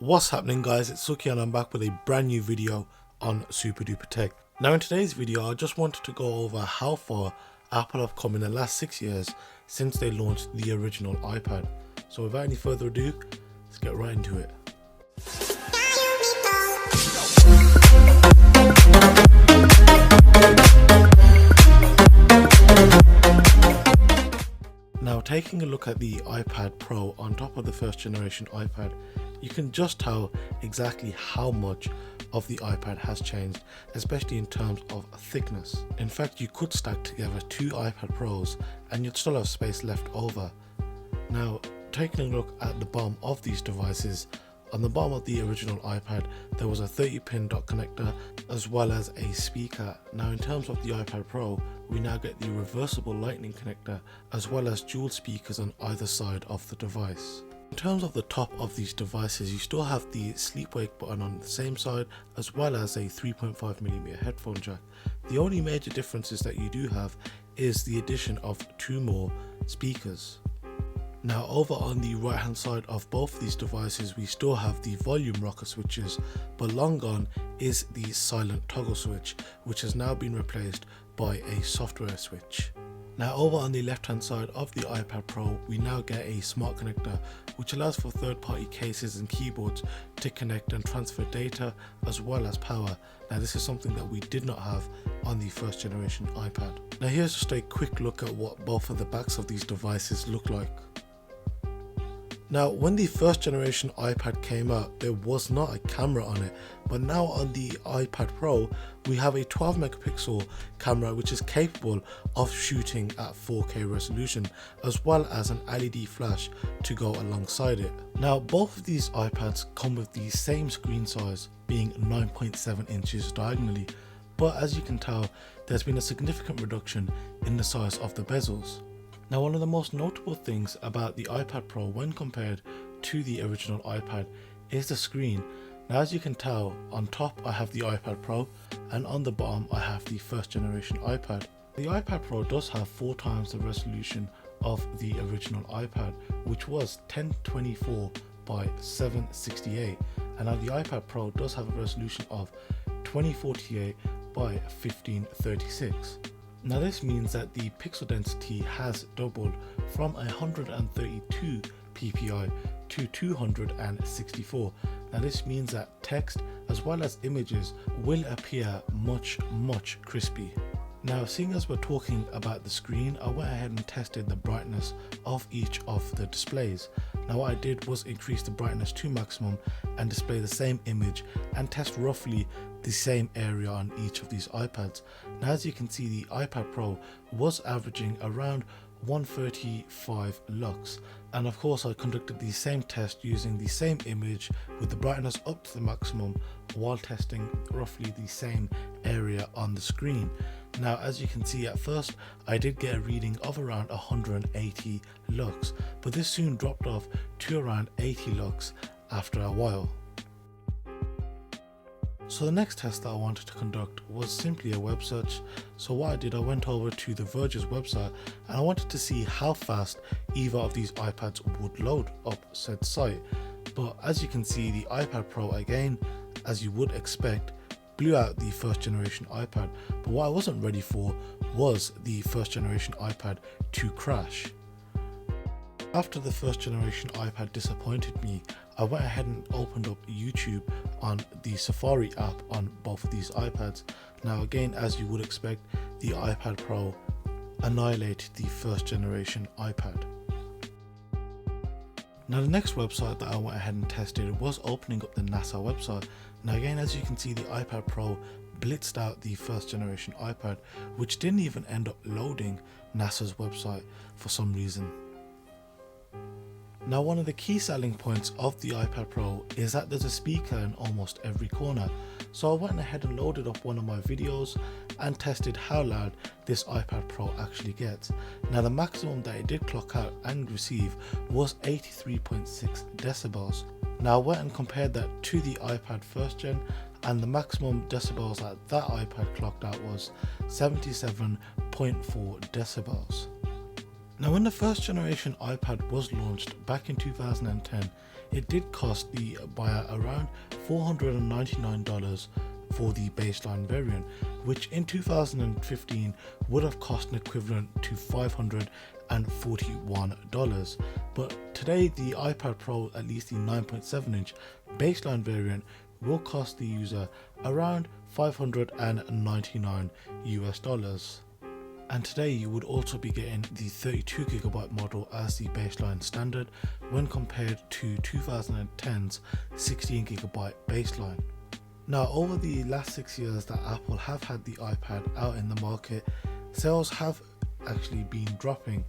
What's happening, guys? It's Suki and I'm back with a brand new video on Super Duper Tech. Now in today's video I just wanted to go over how far Apple have come in the last 6 years since they launched the original iPad. So without any further ado, let's get right into it. Now taking a look at the iPad Pro on top of the first generation iPad, you can just tell exactly how much of the iPad has changed, especially in terms of thickness. In fact, you could stack together two iPad Pros and you'd still have space left over. Now taking a look at the bottom of these devices, on the bottom of the original iPad there was a 30-pin dock connector as well as a speaker. Now in terms of the iPad Pro, we now get the reversible lightning connector as well as dual speakers on either side of the device. In terms of the top of these devices, you still have the sleep wake button on the same side as well as a 3.5mm headphone jack. The only major differences that you do have is the addition of two more speakers. Now over on the right hand side of both these devices we still have the volume rocker switches, but long gone is the silent toggle switch, which has now been replaced by a software switch. Now over on the left hand side of the iPad Pro we now get a smart connector which allows for third party cases and keyboards to connect and transfer data as well as power. Now this is something that we did not have on the first generation iPad. Now here's just a quick look at what both of the backs of these devices look like. Now when the first generation iPad came out there was not a camera on it, but now on the iPad Pro we have a 12 megapixel camera which is capable of shooting at 4K resolution as well as an LED flash to go alongside it. Now both of these iPads come with the same screen size, being 9.7 inches diagonally, but as you can tell there's been a significant reduction in the size of the bezels. Now one of the most notable things about the iPad Pro when compared to the original iPad is the screen. Now as you can tell, on top I have the iPad Pro and on the bottom I have the first generation iPad. The iPad Pro does have 4 times the resolution of the original iPad, which was 1024 by 768, and now the iPad Pro does have a resolution of 2048 by 1536. Now this means that the pixel density has doubled from 132 ppi to 264. Now this means that text as well as images will appear much crispy. Now seeing as we're talking about the screen, I went ahead and tested the brightness of each of the displays. Now what I did was increase the brightness to maximum and display the same image and test roughly the same area on each of these iPads. Now as you can see, the iPad Pro was averaging around 135 lux, and of course I conducted the same test using the same image with the brightness up to the maximum while testing roughly the same area on the screen. Now as you can see, at first I did get a reading of around 180 lux, but this soon dropped off to around 80 lux after a while. So the next test that I wanted to conduct was simply a web search. So what I did, I went over to The Verge's website and I wanted to see how fast either of these iPads would load up said site. But as you can see, the iPad Pro, again as you would expect, blew out the first generation iPad. But what I wasn't ready for was the first generation iPad to crash. After the first generation iPad disappointed me, I went ahead and opened up YouTube on the Safari app on both of these iPads. Now again, as you would expect, the iPad Pro annihilated the first generation iPad. Now the next website that I went ahead and tested was opening up the NASA website. Now again, as you can see, the iPad Pro blitzed out the first generation iPad, which didn't even end up loading NASA's website for some reason. Now one of the key selling points of the iPad Pro is that there's a speaker in almost every corner. So I went ahead and loaded up one of my videos and tested how loud this iPad Pro actually gets. Now the maximum that it did clock out and receive was 83.6 decibels. Now I went and compared that to the iPad first gen, and the maximum decibels that iPad clocked out was 77.4 decibels. Now when the first generation iPad was launched back in 2010, it did cost the buyer around $499 for the baseline variant, which in 2015 would have cost an equivalent to $541. But today the iPad Pro, at least the 9.7 inch baseline variant, will cost the user around $599 US. And today you would also be getting the 32GB model as the baseline standard when compared to 2010's 16GB baseline. Now, over the last 6 years that Apple have had the iPad out in the market, sales have actually been dropping.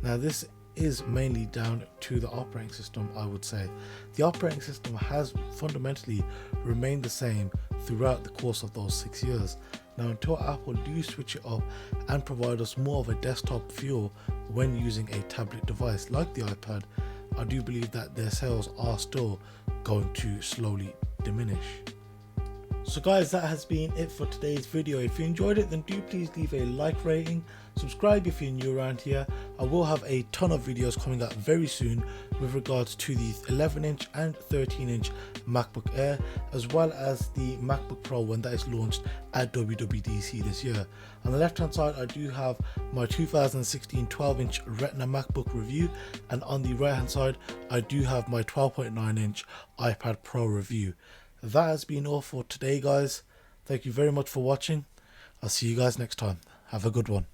Now, this is mainly down to the operating system, I would say. The operating system has fundamentally remained the same throughout the course of those 6 years. Now, until Apple do switch it up and provide us more of a desktop feel when using a tablet device like the iPad, I do believe that their sales are still going to slowly diminish. So guys, that has been it for today's video. If you enjoyed it, then do please leave a like rating, subscribe if you're new around here. I will have a ton of videos coming out very soon with regards to the 11-inch and 13-inch MacBook Air, as well as the MacBook Pro when that is launched at WWDC this year. On the left hand side, I do have my 2016 12-inch Retina MacBook review, and on the right hand side, I do have my 12.9-inch iPad Pro review. That has been all for today, guys. Thank you very much for watching. I'll see you guys next time. Have a good one.